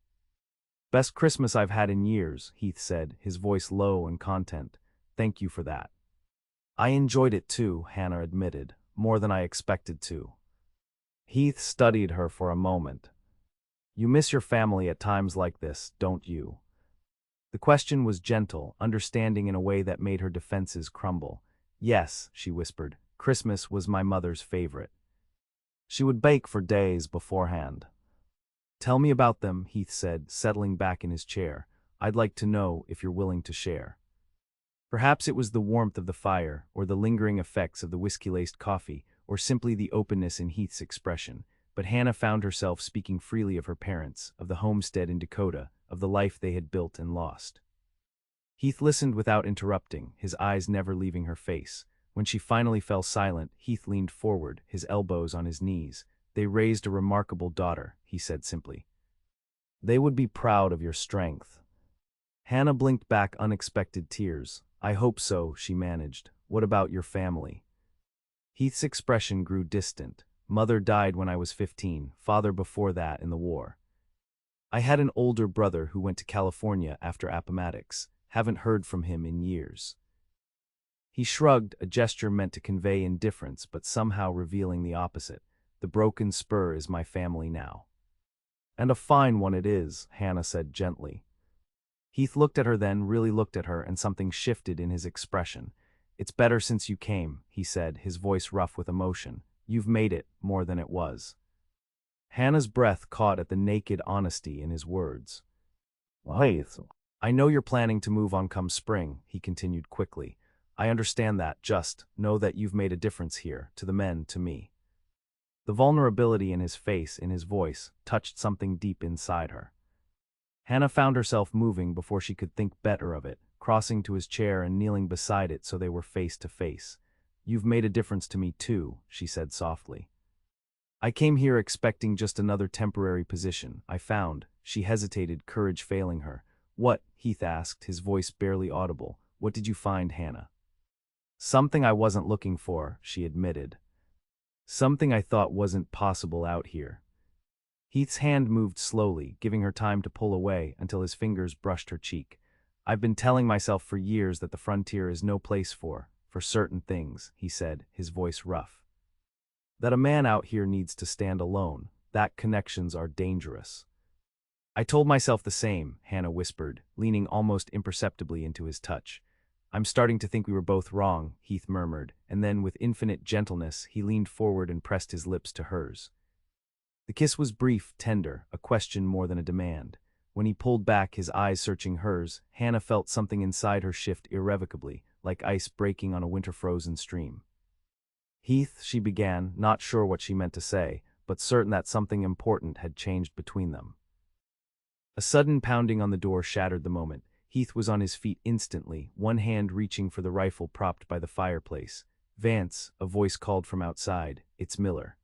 Best Christmas I've had in years, Heath said, his voice low and content. Thank you for that. I enjoyed it too, Hannah admitted, more than I expected to. Heath studied her for a moment. You miss your family at times like this, don't you? The question was gentle, understanding in a way that made her defenses crumble. Yes, she whispered, Christmas was my mother's favorite. She would bake for days beforehand. Tell me about them, Heath said, settling back in his chair. I'd like to know if you're willing to share. Perhaps it was the warmth of the fire, or the lingering effects of the whiskey-laced coffee, or simply the openness in Heath's expression, but Hannah found herself speaking freely of her parents, of the homestead in Dakota, of the life they had built and lost. Heath listened without interrupting, his eyes never leaving her face. When she finally fell silent, Heath leaned forward, his elbows on his knees. They raised a remarkable daughter, he said simply. They would be proud of your strength. Hannah blinked back unexpected tears. I hope so, she managed. What about your family? Heath's expression grew distant. Mother died when I was 15, father before that in the war. I had an older brother who went to California after Appomattox. Haven't heard from him in years. He shrugged, a gesture meant to convey indifference but somehow revealing the opposite. The broken Spur is my family now. And a fine one it is, Hannah said gently. Heath looked at her then, really looked at her, and something shifted in his expression. It's better since you came, he said, his voice rough with emotion. You've made it more than it was. Hannah's breath caught at the naked honesty in his words. Heath, I know you're planning to move on come spring, he continued quickly. I understand that, just know that you've made a difference here, to the men, to me. The vulnerability in his face, in his voice, touched something deep inside her. Hannah found herself moving before she could think better of it, crossing to his chair and kneeling beside it so they were face to face. You've made a difference to me too, she said softly. I came here expecting just another temporary position. I found, she hesitated, courage failing her. What? Heath asked, his voice barely audible. What did you find, Hannah? Something I wasn't looking for, she admitted. Something I thought wasn't possible out here. Heath's hand moved slowly, giving her time to pull away until his fingers brushed her cheek. I've been telling myself for years that the frontier is no place for for certain things, he said, his voice rough. That a man out here needs to stand alone, that connections are dangerous. I told myself the same, Hannah whispered, leaning almost imperceptibly into his touch. I'm starting to think we were both wrong, Heath murmured, and then with infinite gentleness he leaned forward and pressed his lips to hers. The kiss was brief, tender, a question more than a demand. When he pulled back, his eyes searching hers, Hannah felt something inside her shift irrevocably, like ice breaking on a winter-frozen stream. Heath, she began, not sure what she meant to say, but certain that something important had changed between them. A sudden pounding on the door shattered the moment. Heath was on his feet instantly, one hand reaching for the rifle propped by the fireplace. Vance, a voice called from outside. It's Miller.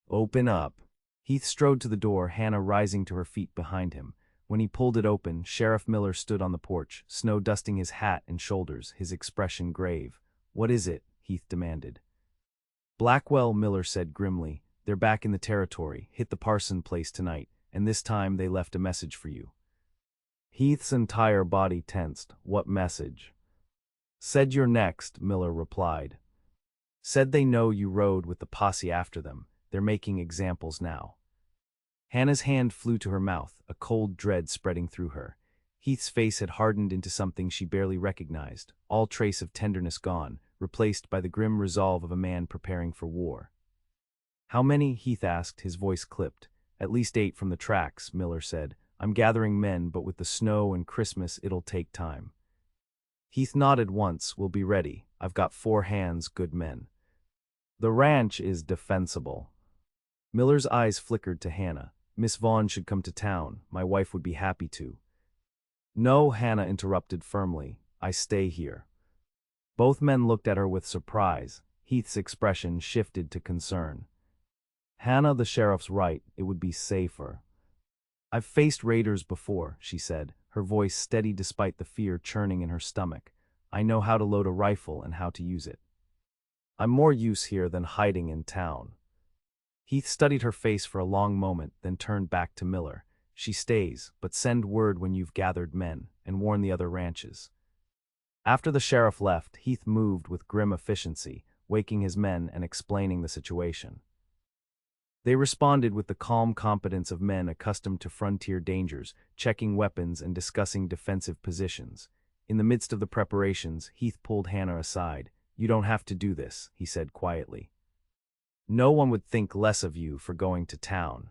Open up. Heath strode to the door, Hannah rising to her feet behind him. When he pulled it open, Sheriff Miller stood on the porch, snow dusting his hat and shoulders, his expression grave. What is it? Heath demanded. Blackwell, Miller said grimly. They're back in the territory, hit the Parson place tonight, and this time they left a message for you. Heath's entire body tensed. What message? Said you're next, Miller replied. Said they know you rode with the posse after them. They're making examples now. Hannah's hand flew to her mouth, a cold dread spreading through her. Heath's face had hardened into something she barely recognized, all trace of tenderness gone, replaced by the grim resolve of a man preparing for war. How many? Heath asked, his voice clipped. At least 8 from the tracks, Miller said. I'm gathering men, but with the snow and Christmas it'll take time. Heath nodded once. We'll be ready. I've got 4 hands, good men. The ranch is defensible. Miller's eyes flickered to Hannah. Miss Vaughn should come to town. My wife would be happy to. No, Hannah interrupted firmly. I stay here. Both men looked at her with surprise. Heath's expression shifted to concern. Hannah, the sheriff's right. It would be safer. I've faced raiders before, she said, her voice steady despite the fear churning in her stomach. I know how to load a rifle and how to use it. I'm more use here than hiding in town. Heath studied her face for a long moment, then turned back to Miller. She stays, but send word when you've gathered men, and warn the other ranches. After the sheriff left, Heath moved with grim efficiency, waking his men and explaining the situation. They responded with the calm competence of men accustomed to frontier dangers, checking weapons and discussing defensive positions. In the midst of the preparations, Heath pulled Hannah aside. You don't have to do this, he said quietly. No one would think less of you for going to town.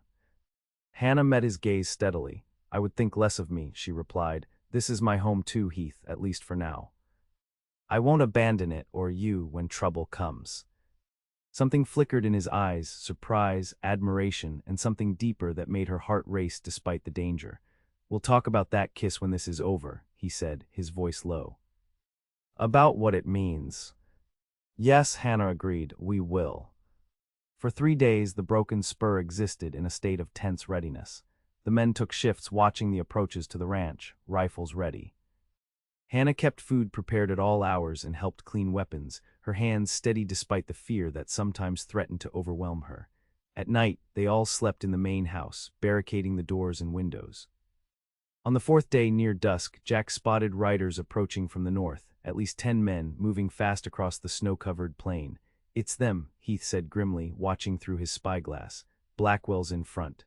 Hannah met his gaze steadily. I would think less of me, she replied. This is my home too, Heath, at least for now. I won't abandon it or you when trouble comes. Something flickered in his eyes, surprise, admiration, and something deeper that made her heart race despite the danger. We'll talk about that kiss when this is over, he said, his voice low. About what it means. Yes, Hannah agreed, we will. For 3 days, the broken Spur existed in a state of tense readiness. The men took shifts watching the approaches to the ranch, rifles ready. Hannah kept food prepared at all hours and helped clean weapons, her hands steady despite the fear that sometimes threatened to overwhelm her. At night, they all slept in the main house, barricading the doors and windows. On the 4th day, near dusk, Jack spotted riders approaching from the north, at least 10 men, moving fast across the snow-covered plain. It's them, Heath said grimly, watching through his spyglass. Blackwell's in front.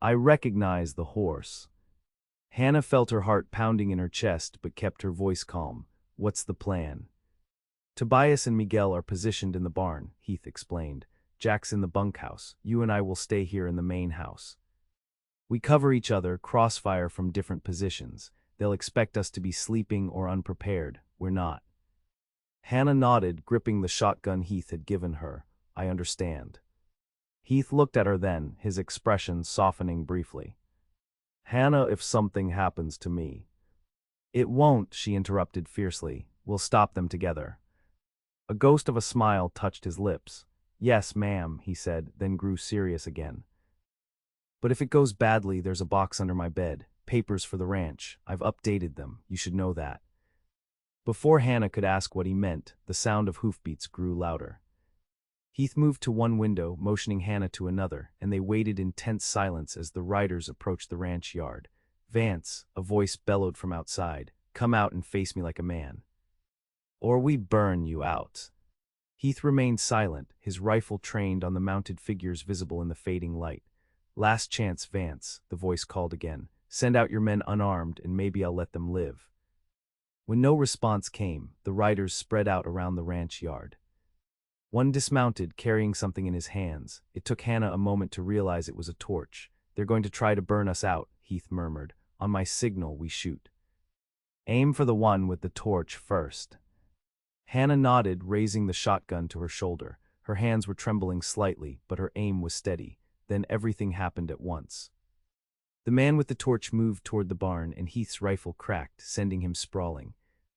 I recognize the horse. Hannah felt her heart pounding in her chest but kept her voice calm. What's the plan? Tobias and Miguel are positioned in the barn, Heath explained. Jack's in the bunkhouse. You and I will stay here in the main house. We cover each other, crossfire from different positions. They'll expect us to be sleeping or unprepared. We're not. Hannah nodded, gripping the shotgun Heath had given her. I understand. Heath looked at her then, his expression softening briefly. Hannah, if something happens to me. It won't, she interrupted fiercely. We'll stop them together. A ghost of a smile touched his lips. Yes, ma'am, he said, then grew serious again. But if it goes badly, there's a box under my bed. Papers for the ranch. I've updated them. You should know that. Before Hannah could ask what he meant, the sound of hoofbeats grew louder. Heath moved to one window, motioning Hannah to another, and they waited in tense silence as the riders approached the ranch yard. Vance, a voice bellowed from outside, come out and face me like a man. or we burn you out." Heath remained silent, his rifle trained on the mounted figures visible in the fading light. "Last chance, Vance," the voice called again. "Send out your men unarmed, and maybe I'll let them live." When no response came, the riders spread out around the ranch yard. One dismounted, carrying something in his hands. It took Hannah a moment to realize it was a torch. "They're going to try to burn us out," Heath murmured. "On my signal, we shoot. Aim for the one with the torch first." Hannah nodded, raising the shotgun to her shoulder. Her hands were trembling slightly, but her aim was steady. Then everything happened at once. The man with the torch moved toward the barn, and Heath's rifle cracked, sending him sprawling.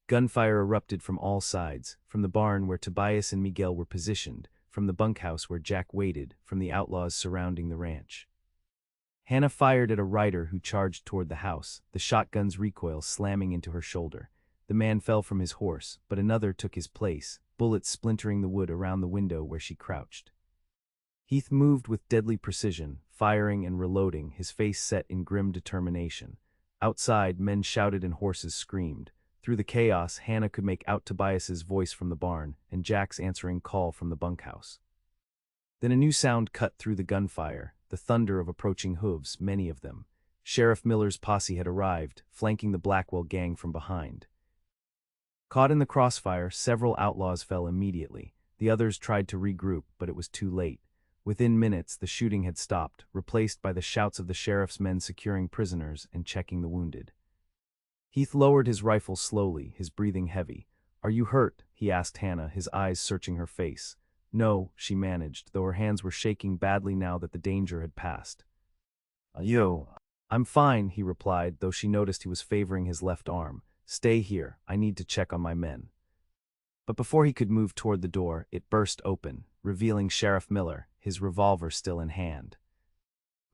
Gunfire erupted from all sides, from the barn where Tobias and Miguel were positioned, from the bunkhouse where Jack waited, from the outlaws surrounding the ranch. Hannah fired at a rider who charged toward the house, the shotgun's recoil slamming into her shoulder. The man fell from his horse, but another took his place, bullets splintering the wood around the window where she crouched. Heath moved with deadly precision, firing and reloading, his face set in grim determination. Outside, men shouted and horses screamed. Through the chaos, Hannah could make out Tobias's voice from the barn and Jack's answering call from the bunkhouse. Then a new sound cut through the gunfire, the thunder of approaching hooves, many of them. Sheriff Miller's posse had arrived, flanking the Blackwell gang from behind. Caught in the crossfire, several outlaws fell immediately. The others tried to regroup, but it was too late. Within minutes, the shooting had stopped, replaced by the shouts of the sheriff's men securing prisoners and checking the wounded. Heath lowered his rifle slowly, his breathing heavy. "Are you hurt?" he asked Hannah, his eyes searching her face. "No," she managed, though her hands were shaking badly now that the danger had passed. "You?" "I'm fine," he replied, though she noticed he was favoring his left arm. "Stay here, I need to check on my men." But before he could move toward the door, it burst open, revealing Sheriff Miller, his revolver still in hand.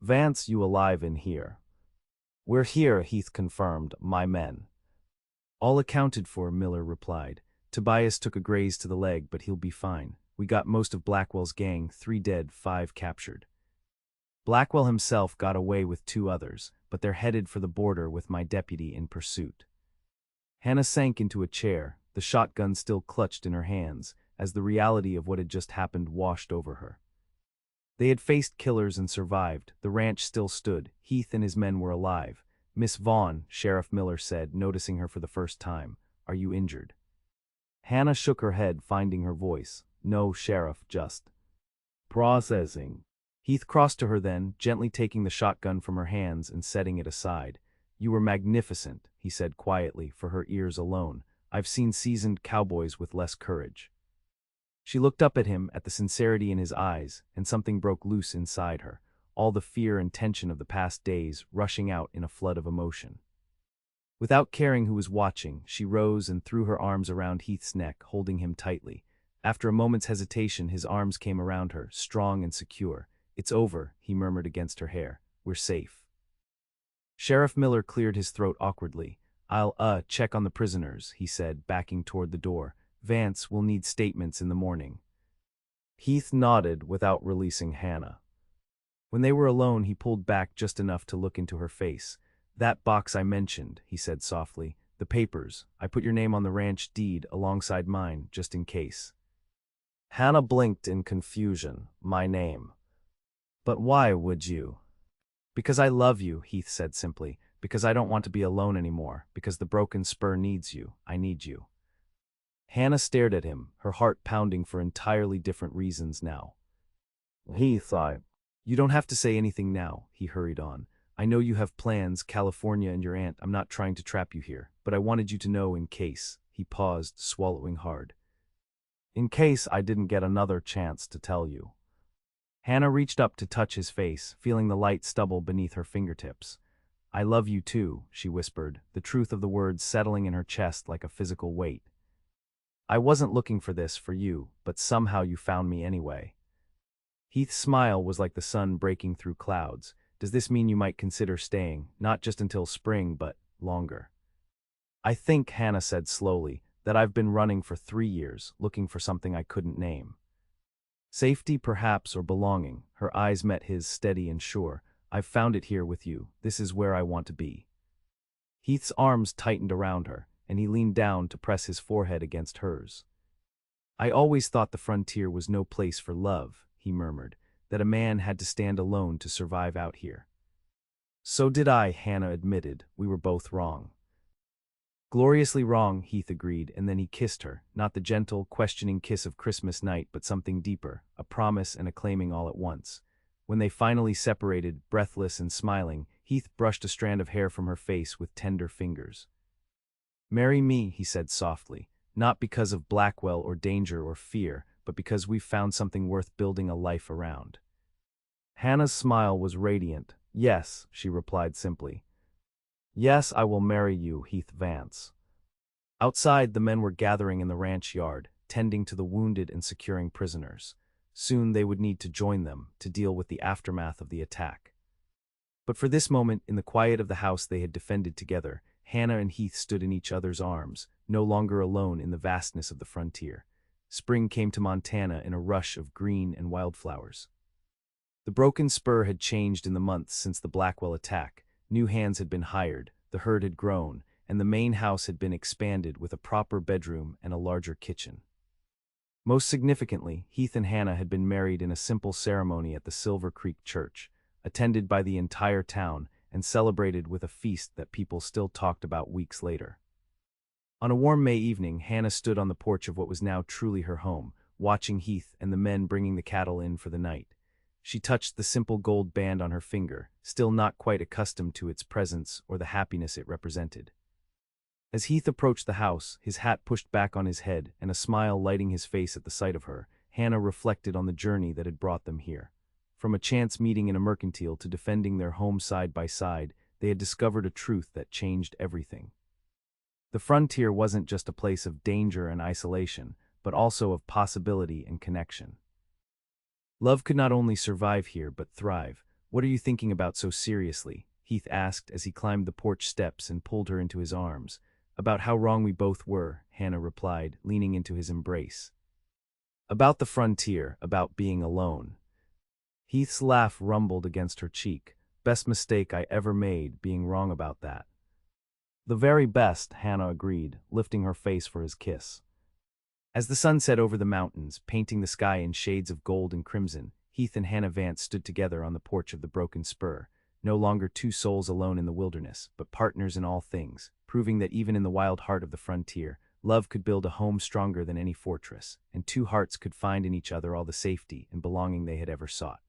"Vance, you alive in here?" "We're here," Heath confirmed, "my men." "All accounted for," Miller replied. "Tobias took a graze to the leg, but he'll be fine. We got most of Blackwell's gang, 3 dead, 5 captured. Blackwell himself got away with 2 others, but they're headed for the border with my deputy in pursuit." Hannah sank into a chair, the shotgun still clutched in her hands, as the reality of what had just happened washed over her. They had faced killers and survived. The ranch still stood. Heath and his men were alive. "Miss Vaughn," Sheriff Miller said, noticing her for the first time, "are you injured?" Hannah shook her head, finding her voice. "No, Sheriff, just processing." Heath crossed to her then, gently taking the shotgun from her hands and setting it aside. "You were magnificent," he said quietly, for her ears alone. "I've seen seasoned cowboys with less courage." She looked up at him, at the sincerity in his eyes, and something broke loose inside her, all the fear and tension of the past days rushing out in a flood of emotion. Without caring who was watching, she rose and threw her arms around Heath's neck, holding him tightly. After a moment's hesitation, his arms came around her, strong and secure. "It's over," he murmured against her hair. "We're safe." Sheriff Miller cleared his throat awkwardly. "I'll, check on the prisoners," he said, backing toward the door. "Vance, will need statements in the morning." Heath nodded without releasing Hannah. When they were alone, he pulled back just enough to look into her face. "That box I mentioned," he said softly. "The papers. I put your name on the ranch deed alongside mine, just in case." Hannah blinked in confusion. "My name? But why would you?" "Because I love you," Heath said simply. "Because I don't want to be alone anymore. Because the broken Spur needs you. I need you." Hannah stared at him, her heart pounding for entirely different reasons now. "Heath, You don't have to say anything now," he hurried on. "I know you have plans, California and your aunt. I'm not trying to trap you here, but I wanted you to know in case." He paused, swallowing hard. "In case I didn't get another chance to tell you." Hannah reached up to touch his face, feeling the light stubble beneath her fingertips. "I love you too," she whispered, the truth of the words settling in her chest like a physical weight. "I wasn't looking for this for you, but somehow you found me anyway." Heath's smile was like the sun breaking through clouds. "Does this mean you might consider staying, not just until spring, but longer?" "I think," Hannah said slowly, "that I've been running for 3 years, looking for something I couldn't name. Safety, perhaps, or belonging." Her eyes met his, steady and sure. "I've found it here with you. This is where I want to be." Heath's arms tightened around her, and he leaned down to press his forehead against hers. "I always thought the frontier was no place for love," he murmured, "that a man had to stand alone to survive out here." "So did I," Hannah admitted. "We were both wrong." "Gloriously wrong," Heath agreed, and then he kissed her, not the gentle, questioning kiss of Christmas night, but something deeper, a promise and a claiming all at once. When they finally separated, breathless and smiling, Heath brushed a strand of hair from her face with tender fingers. "Marry me," he said softly, "not because of Blackwell or danger or fear, but because we've found something worth building a life around." Hannah's smile was radiant. "Yes," she replied simply. "Yes, I will marry you, Heath Vance." Outside, the men were gathering in the ranch yard, tending to the wounded and securing prisoners. Soon they would need to join them to deal with the aftermath of the attack. But for this moment, in the quiet of the house they had defended together, Hannah and Heath stood in each other's arms, no longer alone in the vastness of the frontier. Spring came to Montana in a rush of green and wildflowers. The broken spur had changed in the months since the Blackwell attack. New hands had been hired, the herd had grown, and the main house had been expanded with a proper bedroom and a larger kitchen. Most significantly, Heath and Hannah had been married in a simple ceremony at the Silver Creek Church, attended by the entire town and celebrated with a feast that people still talked about weeks later. On a warm May evening, Hannah stood on the porch of what was now truly her home, watching Heath and the men bringing the cattle in for the night. She touched the simple gold band on her finger, still not quite accustomed to its presence or the happiness it represented. As Heath approached the house, his hat pushed back on his head and a smile lighting his face at the sight of her, Hannah reflected on the journey that had brought them here. From a chance meeting in a mercantile to defending their home side by side, they had discovered a truth that changed everything. The frontier wasn't just a place of danger and isolation, but also of possibility and connection. "Love could not only survive here, but thrive. What are you thinking about so seriously?" Heath asked as he climbed the porch steps and pulled her into his arms. "About how wrong we both were," Hannah replied, leaning into his embrace. "About the frontier, about being alone." Heath's laugh rumbled against her cheek. "Best mistake I ever made, being wrong about that." "The very best," Hannah agreed, lifting her face for his kiss. As the sun set over the mountains, painting the sky in shades of gold and crimson, Heath and Hannah Vance stood together on the porch of the broken spur, no longer two souls alone in the wilderness, but partners in all things, proving that even in the wild heart of the frontier, love could build a home stronger than any fortress, and two hearts could find in each other all the safety and belonging they had ever sought.